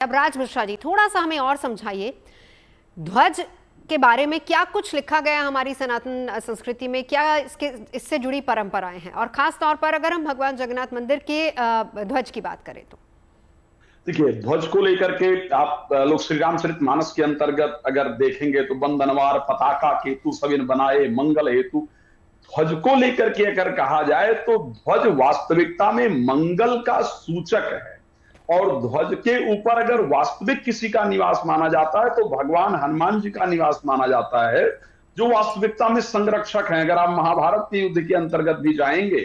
अब राज मिश्रा जी, थोड़ा सा हमें और समझाइए, ध्वज के बारे में क्या कुछ लिखा गया हमारी सनातन संस्कृति में, क्या इससे जुड़ी परंपराएं हैं, और खास तौर पर अगर हम भगवान जगन्नाथ मंदिर के ध्वज की बात करें तो। देखिए, ध्वज को लेकर के आप लोग श्री रामचरितमानस के अंतर्गत अगर देखेंगे तो बंदनवार पताका केतु सविन बनाए मंगल हेतु। ध्वज को लेकर के अगर कहा जाए तो ध्वज वास्तविकता में मंगल का सूचक है। और ध्वज के ऊपर अगर वास्तविक किसी का निवास माना जाता है तो भगवान हनुमान जी का निवास माना जाता है, जो वास्तविकता में संरक्षक हैं। अगर आप महाभारत के युद्ध के अंतर्गत भी जाएंगे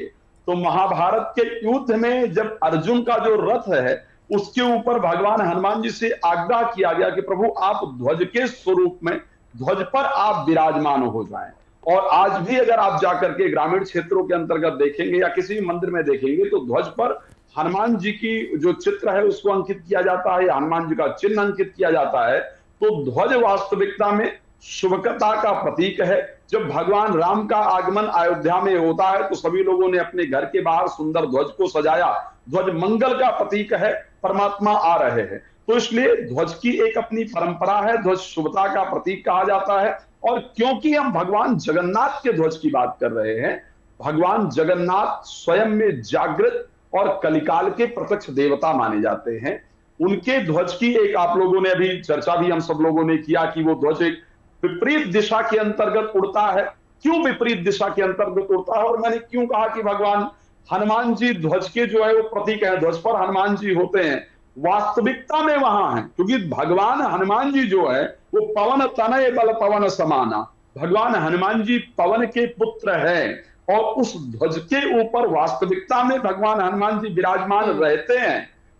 तो महाभारत के युद्ध में जब अर्जुन का जो रथ है उसके ऊपर भगवान हनुमान जी से आज्ञा किया गया कि प्रभु आप ध्वज के स्वरूप में ध्वज पर आप विराजमान हो जाएं। और आज भी अगर आप जाकर के ग्रामीण क्षेत्रों के अंतर्गत देखेंगे या किसी भी मंदिर में देखेंगे तो ध्वज पर हनुमान जी की जो चित्र है उसको अंकित किया जाता है, हनुमान जी का चिन्ह अंकित किया जाता है। तो ध्वज वास्तविकता में शुभकता का प्रतीक है। जब भगवान राम का आगमन अयोध्या में होता है तो सभी लोगों ने अपने घर के बाहर सुंदर ध्वज को सजाया। ध्वज मंगल का प्रतीक है, परमात्मा आ रहे हैं। तो इसलिए ध्वज की एक अपनी परंपरा है, ध्वज शुभता का प्रतीक कहा जाता है। और क्योंकि हम भगवान जगन्नाथ के ध्वज की बात कर रहे हैं, भगवान जगन्नाथ स्वयं में जागृत और कलिकाल के प्रत्यक्ष देवता माने जाते हैं। उनके ध्वज की एक आप लोगों ने अभी चर्चा भी हम सब लोगों ने किया कि वो ध्वज एक विपरीत दिशा के अंतर्गत उड़ता है। क्यों विपरीत दिशा के अंतर्गत उड़ता है, और मैंने क्यों कहा कि भगवान हनुमान जी ध्वज के जो है वो प्रतीक है, ध्वज पर हनुमान जी होते हैं, वास्तविकता में वहां है। क्योंकि भगवान हनुमान जी जो है वो पवन तनय बल पवन समाना, भगवान हनुमान जी पवन के पुत्र हैं। और उस ध्वज के ऊपर वास्तविकता में भगवान हनुमान जी विराजमान रहते हैं।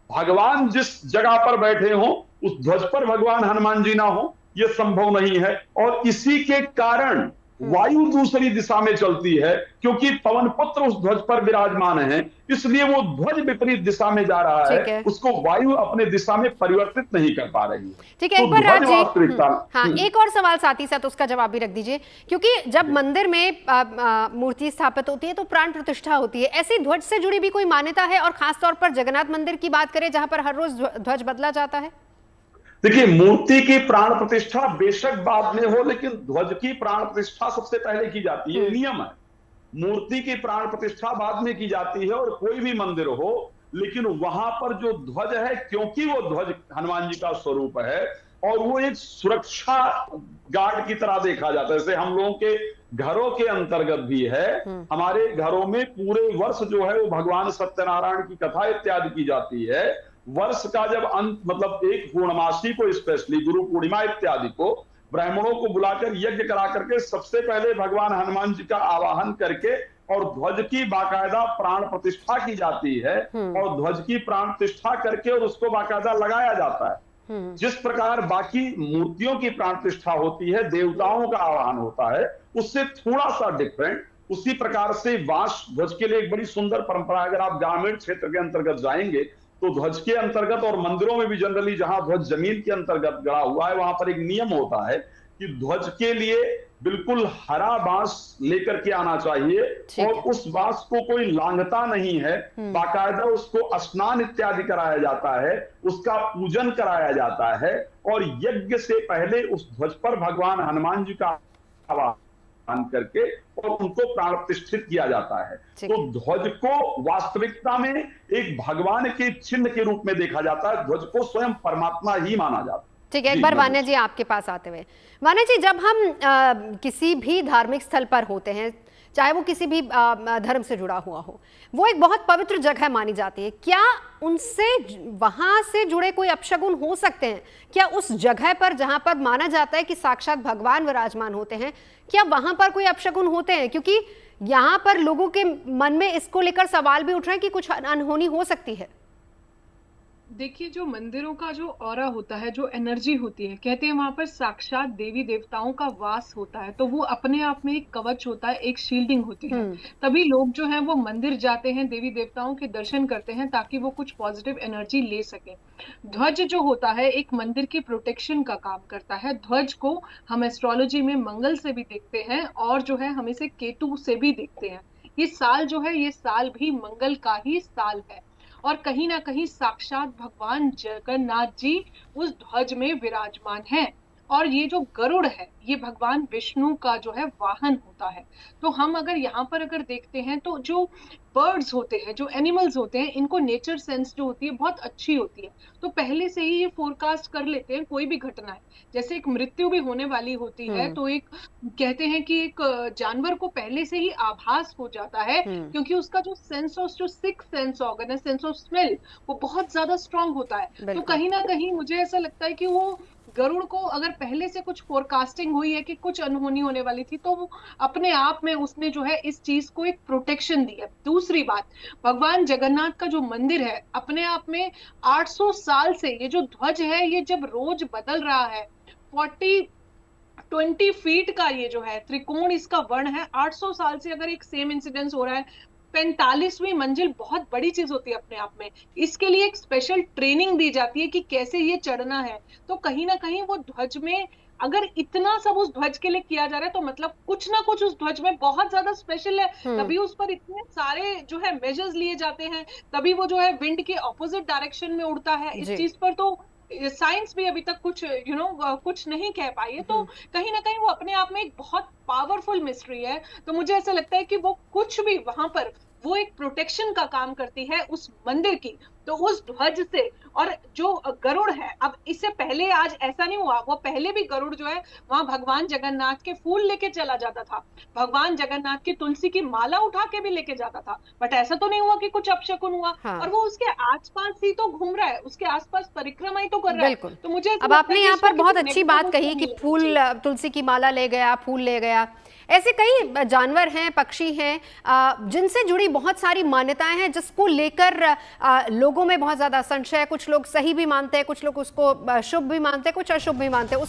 भगवान जिस जगह पर बैठे हो उस ध्वज पर भगवान हनुमान जी ना हो, यह संभव नहीं है। और इसी के कारण वायु दूसरी दिशा में चलती है, क्योंकि पवन पुत्र उस ध्वज पर विराजमान है, इसलिए वो ध्वज विपरीत दिशा में जा रहा है, उसको वायु अपने दिशा में परिवर्तित नहीं कर पा रही है। ठीक है, एक बार राज जी, हाँ एक और सवाल साथ ही साथ उसका जवाब भी रख दीजिए, क्योंकि जब मंदिर में मूर्ति स्थापित होती है तो प्राण प्रतिष्ठा होती है, ऐसी ध्वज से जुड़ी भी कोई मान्यता है? और खासतौर पर जगन्नाथ मंदिर की बात करें जहां पर हर रोज ध्वज बदला जाता है। देखिए, मूर्ति की प्राण प्रतिष्ठा बेशक बाद में हो, लेकिन ध्वज की प्राण प्रतिष्ठा सबसे पहले की जाती है, नियम है। मूर्ति की प्राण प्रतिष्ठा बाद में की जाती है। और कोई भी मंदिर हो, लेकिन वहां पर जो ध्वज है, क्योंकि वो ध्वज हनुमान जी का स्वरूप है और वो एक सुरक्षा गार्ड की तरह देखा जाता है। जैसे हम लोगों के घरों के अंतर्गत भी है, हमारे घरों में पूरे वर्ष जो है वो भगवान सत्यनारायण की कथा इत्यादि की जाती है। वर्ष का जब अंत, मतलब एक पूर्णमासी को, स्पेशली गुरु पूर्णिमा इत्यादि को, ब्राह्मणों को बुलाकर यज्ञ करा करके सबसे पहले भगवान हनुमान जी का आवाहन करके और ध्वज की बाकायदा प्राण प्रतिष्ठा की जाती है। और ध्वज की प्राण प्रतिष्ठा करके और उसको बाकायदा लगाया जाता है। जिस प्रकार बाकी मूर्तियों की प्राण प्रतिष्ठा होती है, देवताओं का आवाहन होता है, उससे थोड़ा सा डिफरेंट। उसी प्रकार से वांस ध्वज के लिए एक बड़ी सुंदर परंपरा है। अगर आप ग्रामीण क्षेत्र के अंतर्गत जाएंगे तो ध्वज के अंतर्गत, और मंदिरों में भी जनरली जहां ध्वज जमीन के अंतर्गत गड़ा हुआ है, वहां पर एक नियम होता है कि ध्वज के लिए बिल्कुल हरा बांस लेकर के आना चाहिए। और उस बांस को कोई लांघता नहीं है, बाकायदा उसको स्नान इत्यादि कराया जाता है, उसका पूजन कराया जाता है। और यज्ञ से पहले उस ध्वज पर भगवान हनुमान जी का करके और उनको प्राण प्रतिष्ठित किया जाता है। तो ध्वज को वास्तविकता में एक भगवान के चिन्ह के रूप में देखा जाता है, ध्वज को स्वयं परमात्मा ही माना जाता है। ठीक है, एक बार वान्या जी आपके पास आते हुए, वान्या जी, जब हम किसी भी धार्मिक स्थल पर होते हैं, चाहे वो किसी भी धर्म से जुड़ा हुआ हो, वो एक बहुत पवित्र जगह मानी जाती है। क्या उनसे, वहां से जुड़े कोई अपशगुन हो सकते हैं? क्या उस जगह पर जहां पर माना जाता है कि साक्षात भगवान विराजमान होते हैं, क्या वहां पर कोई अपशगुन होते हैं? क्योंकि यहाँ पर लोगों के मन में इसको लेकर सवाल भी उठ रहे हैं कि कुछ अनहोनी हो सकती है। देखिए, जो मंदिरों का जो ऑरा होता है, जो एनर्जी होती है, कहते हैं वहां पर साक्षात देवी देवताओं का वास होता है, तो वो अपने आप में एक कवच होता है, एक शील्डिंग होती है। तभी लोग जो हैं वो मंदिर जाते हैं, देवी देवताओं के दर्शन करते हैं, ताकि वो कुछ पॉजिटिव एनर्जी ले सके। ध्वज जो होता है एक मंदिर की प्रोटेक्शन का काम करता है। ध्वज को हम एस्ट्रोलॉजी में मंगल से भी देखते हैं और जो है हम इसे केतु से भी देखते हैं। ये साल जो है, ये साल भी मंगल का ही साल है। और कहीं ना कहीं साक्षात भगवान जगन्नाथ जी उस ध्वज में विराजमान हैं। और ये जो गरुड़ है ये भगवान विष्णु का जो है वाहन होता है। तो हम अगर यहाँ पर अगर देखते हैं तो जो बर्ड्स होते हैं, जो एनिमल्स होते हैं, इनको नेचर सेंस जो होती है बहुत अच्छी होती है। तो पहले से ही ये फोरकास्ट कर लेते हैं कोई भी घटना है, जैसे एक मृत्यु भी होने वाली होती है तो एक कहते हैं कि एक जानवर को पहले से ही आभास हो जाता है, क्योंकि उसका जो सेंस ऑफ जो सिक्स सेंस ऑर्गन है, सेंस ऑफ स्मेल, वो बहुत ज्यादा स्ट्रांग होता है। तो कहीं ना कहीं मुझे ऐसा लगता है कि वो गरुड़ को अगर पहले से कुछ फोरकास्टिंग हुई है कि कुछ अनहोनी होने वाली थी, तो वो अपने आप में उसने जो है इस चीज को एक प्रोटेक्शन दी है। दूसरी बात, भगवान जगन्नाथ का जो मंदिर है अपने आप में 800 साल से ये जो ध्वज है ये जब रोज बदल रहा है, 20 फीट का ये जो है त्रिकोण इसका वर्ण है, 800 साल से अगर एक सेम इंसिडेंस हो रहा है, 45वीं मंजिल बहुत बड़ी चीज होती है अपने आप में। इसके लिए एक स्पेशल ट्रेनिंग दी जाती है कि कैसे ये चढ़ना है। तो कहीं ना कहीं वो ध्वज में अगर इतना सब उस ध्वज के लिए किया जा रहा है तो मतलब कुछ ना कुछ उस ध्वज में बहुत ज्यादा स्पेशल है, तभी उस पर इतने सारे जो है मेजर्स लिए जाते हैं, तभी वो जो है विंड के ऑपोजिट डायरेक्शन में उड़ता है। इस चीज पर तो साइंस भी अभी तक कुछ कुछ नहीं कह पाई है। तो कहीं ना कहीं वो अपने आप में एक बहुत पावरफुल मिस्ट्री है। तो मुझे ऐसा लगता है कि वो कुछ भी वहां पर वो एक प्रोटेक्शन का काम करती है उस मंदिर की, तो उस ध्वज से। और जो गरुड़ है, अब इससे पहले आज ऐसा नहीं हुआ, वो पहले भी गरुड़ जो है वहां भगवान जगन्नाथ के फूल लेके चला जाता था, भगवान जगन्नाथ की तुलसी की माला उठा के भी लेके जाता था, बट ऐसा तो नहीं हुआ कि कुछ अपशकुन हुआ। हाँ। और वो उसके आसपास ही तो घूम रहा है, उसके आसपास परिक्रमा ही तो कर रहा है। तो मुझे अब आपने यहाँ पर बहुत अच्छी बात कही कि फूल, तुलसी की माला ले गया, फूल ले गया। ऐसे कई जानवर हैं, पक्षी हैं जिनसे जुड़ी बहुत सारी मान्यताएं हैं, जिसको लेकर लोगों में बहुत ज्यादा संशय है। कुछ लोग सही भी मानते हैं, कुछ लोग उसको शुभ भी मानते हैं, कुछ अशुभ भी मानते हैं।